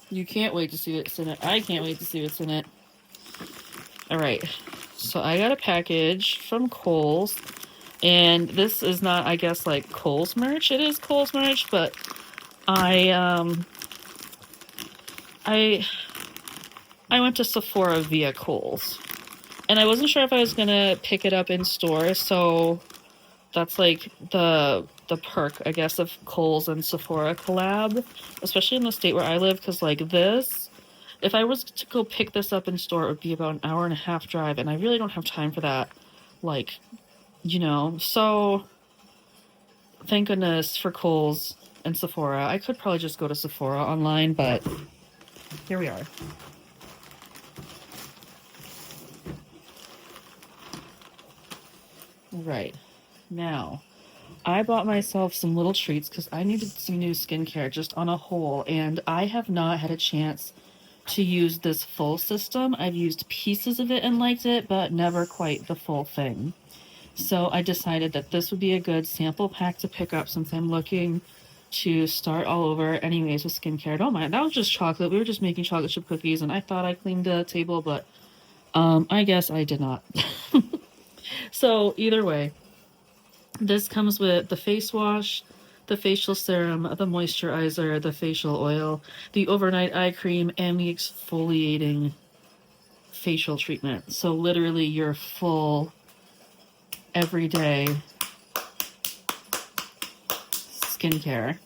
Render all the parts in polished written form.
You can't wait to see what's in it. I can't wait to see what's in it. Alright. So I got a package from Kohl's. And this is not, I guess, like Kohl's merch. It is Kohl's merch, but I I went to Sephora via Kohl's. And I wasn't sure if I was gonna pick it up in store, so that's like the perk, I guess, of Kohl's and Sephora collab, especially in the state where I live, because like this, if I was to go pick this up in store, it would be about an hour and a half drive, and I really don't have time for that. Like, so thank goodness for Kohl's and Sephora. I could probably just go to Sephora online, but here we are. Right. Now, I bought myself some little treats because I needed some new skincare just on a whole, and I have not had a chance to use this full system. I've used pieces of it and liked it, but never quite the full thing. So I decided that this would be a good sample pack to pick up since I'm looking to start all over anyways with skincare. Don't mind. That was just chocolate. We were just making chocolate chip cookies, and I thought I cleaned the table, but I guess I did not. So either way, this comes with the face wash, the facial serum, the moisturizer, the facial oil, the overnight eye cream, and the exfoliating facial treatment. So literally your full everyday skincare.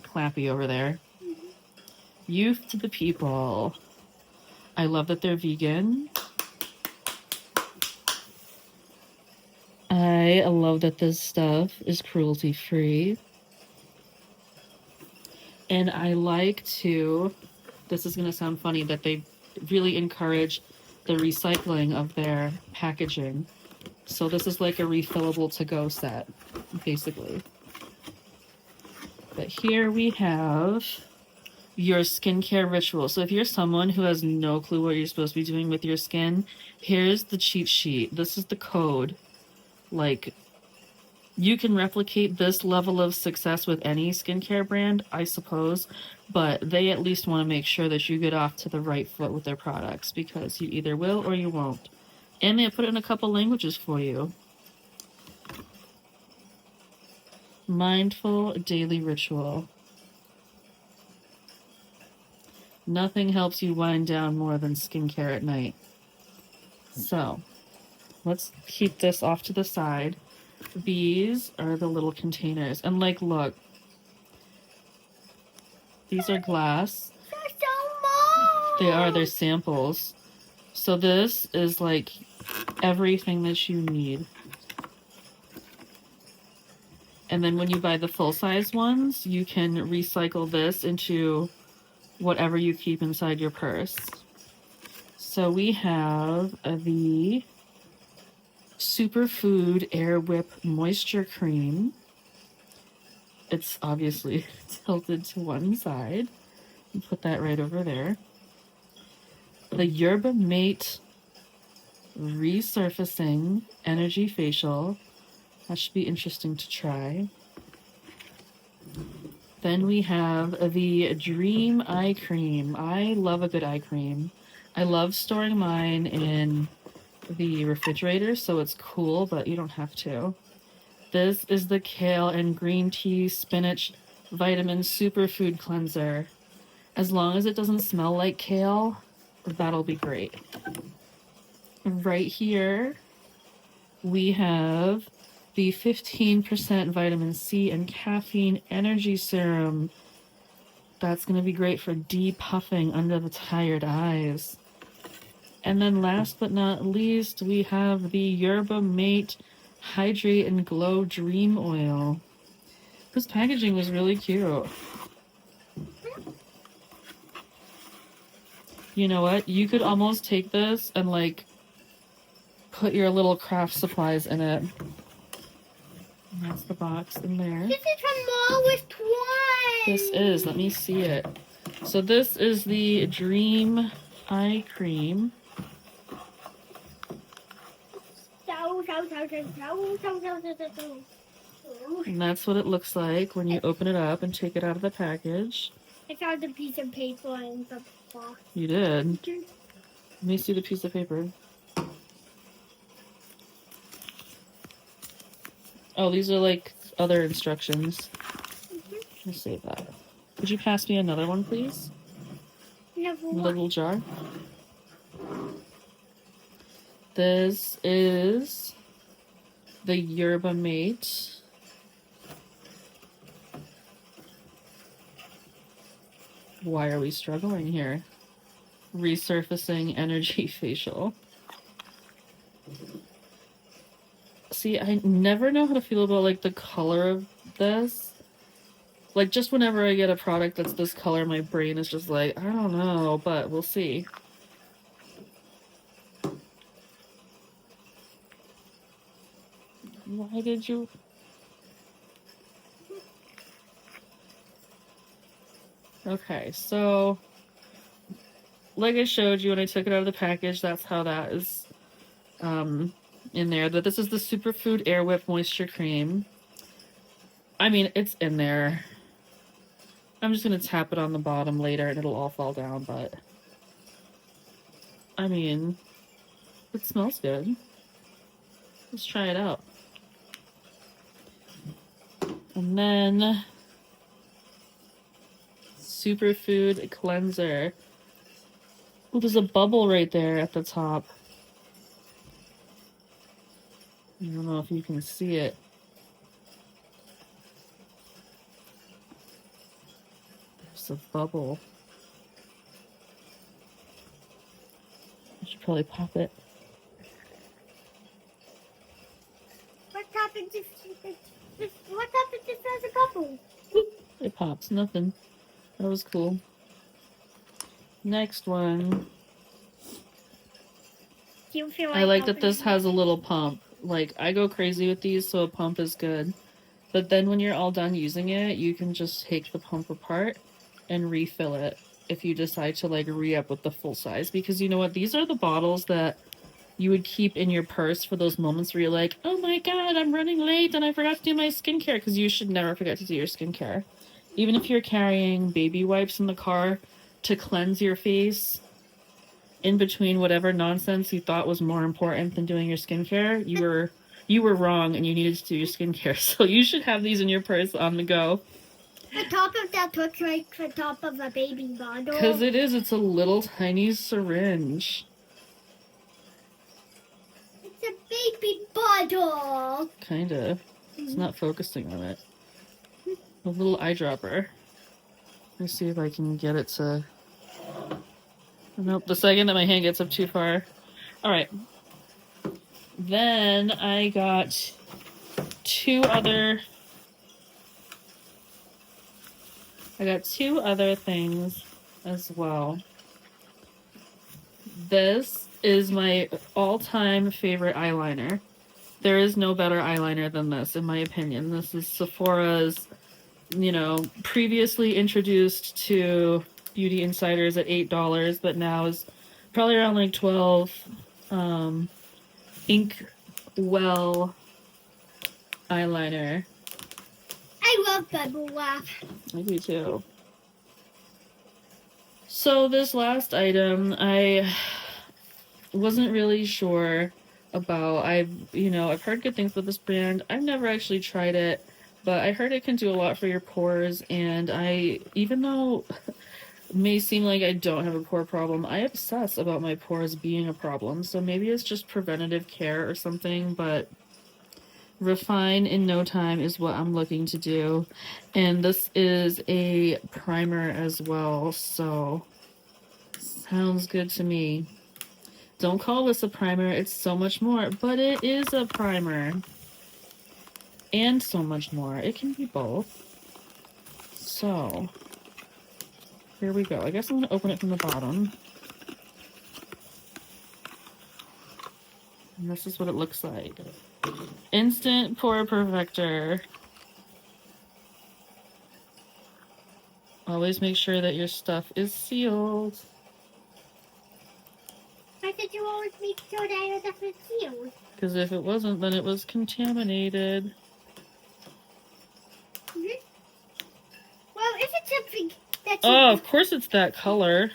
Clappy over there. Youth to the people. I love that they're vegan. I love that this stuff is cruelty free. And I like to, this is going to sound funny, that they really encourage the recycling of their packaging. So this is like a refillable to-go set, basically. But here we have your skincare ritual. So if you're someone who has no clue what you're supposed to be doing with your skin, here's the cheat sheet. This is the code. Like, you can replicate this level of success with any skincare brand, I suppose, but they at least want to make sure that you get off to the right foot with their products, because you either will or you won't. And they put it in a couple languages for you. Mindful daily ritual. Nothing helps you wind down more than skincare at night. So, let's keep this off to the side. These are the little containers. And like, look. These are glass. They're so small. They are, they're samples. So this is like everything that you need. And then when you buy the full-size ones, you can recycle this into whatever you keep inside your purse. So we have the Superfood Air Whip Moisture Cream. It's obviously tilted to one side. Put that right over there. The Yerba Mate Resurfacing Energy Facial. That should be interesting to try. Then we have the Dream Eye Cream. I love a good eye cream. I love storing mine in the refrigerator, so it's cool, but you don't have to. This is the Kale and Green Tea Spinach Vitamin Superfood Cleanser. As long as it doesn't smell like kale, that'll be great. Right here, we have the 15% vitamin C and caffeine energy serum. That's going to be great for depuffing under the tired eyes. And then last but not least, we have the Yerba Mate Hydrate and Glow Dream Oil. This packaging was really cute. You know what? You could almost take this and like put your little craft supplies in it. And that's the box in there. This is from Smallest One. This is, let me see it. So this is the Dream Eye Cream. And that's what it looks like when you open it up and take it out of the package. I found a piece of paper in the box. You did. Let me see the piece of paper. Oh, these are like other instructions. Let me save that. Could you pass me another one, please? Never In the what? little jar. This is the Yerba Mate. Why are we struggling here? Resurfacing energy facial. See, I never know how to feel about like the color of this. Like just whenever I get a product that's this color, my brain is just like, I don't know, but we'll see. Why did you? Okay, so like I showed you when I took it out of the package, that's how that is in there. But this is the Superfood Air Whip Moisture Cream. I mean, it's in there. I'm just gonna tap it on the bottom later and it'll all fall down, but I mean, it smells good. Let's try it out. And then Superfood Cleanser. Oh, there's a bubble right there at the top. I don't know if you can see it. There's a bubble. I should probably pop it. What happened if what happened if there's a bubble? It pops. Nothing. That was cool. Next one. Do you feel I like that opening this has a little pump. Like, I go crazy with these, so a pump is good. But then when you're all done using it, you can just take the pump apart and refill it if you decide to, like, re-up with the full size. Because you know what? These are the bottles that you would keep in your purse for those moments where you're like, oh my god, I'm running late and I forgot to do my skincare. Because you should never forget to do your skincare. Even if you're carrying baby wipes in the car to cleanse your face in between whatever nonsense you thought was more important than doing your skincare, you were wrong and you needed to do your skincare. So you should have these in your purse on the go. The top of that looks like the top of a baby bottle. Because it is, it's a little tiny syringe. It's a baby bottle. Kinda. It's not focusing on it. A little eyedropper. Let me see if I can get it to... Nope, the second that my hand gets up too far. Alright. Then I got two other things as well. This is my all-time favorite eyeliner. There is no better eyeliner than this, in my opinion. This is Sephora's, you know, previously introduced to Beauty Insiders at $8, but now is probably around like $12. Inkwell eyeliner. I love bubble wrap. I do too. So this last item, I wasn't really sure about. I've heard good things about this brand. I've never actually tried it, but I heard it can do a lot for your pores, and even though it may seem like I don't have a pore problem, I obsess about my pores being a problem. So maybe it's just preventative care or something, but refine in no time is what I'm looking to do. And this is a primer as well, so sounds good to me. Don't call this a primer, it's so much more, but it is a primer. And so much more. It can be both. So, here we go. I guess I'm going to open it from the bottom. And this is what it looks like. Instant Pore Perfector. Always make sure that your stuff is sealed. Why did you always make sure that your stuff is sealed? Because if it wasn't, then it was contaminated. Mm-hmm. Well, if it's something that Oh, of course it's that color.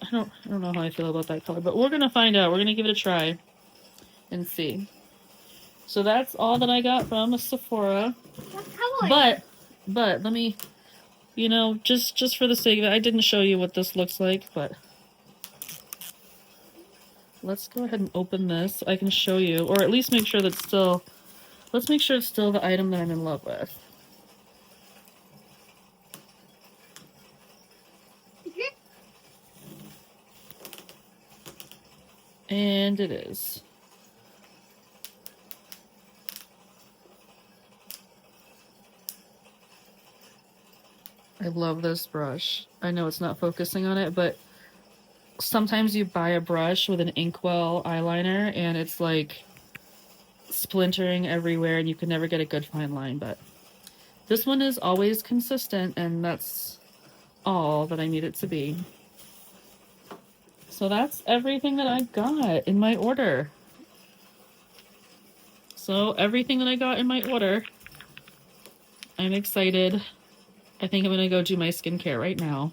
I don't know how I feel about that color, but we're gonna find out. We're gonna give it a try and see. So that's all that I got from a Sephora. What color? But let me, just for the sake of it, I didn't show you what this looks like, but let's go ahead and open this so I can show you, or at least make sure that let's make sure it's still the item that I'm in love with. And it is. I love this brush. I know it's not focusing on it, but sometimes you buy a brush with an Inkwell eyeliner and it's like splintering everywhere and you can never get a good fine line, but this one is always consistent and that's all that I need it to be. So that's everything that I got in my order. So everything that I got in my order, I'm excited. I think I'm gonna go do my skincare right now.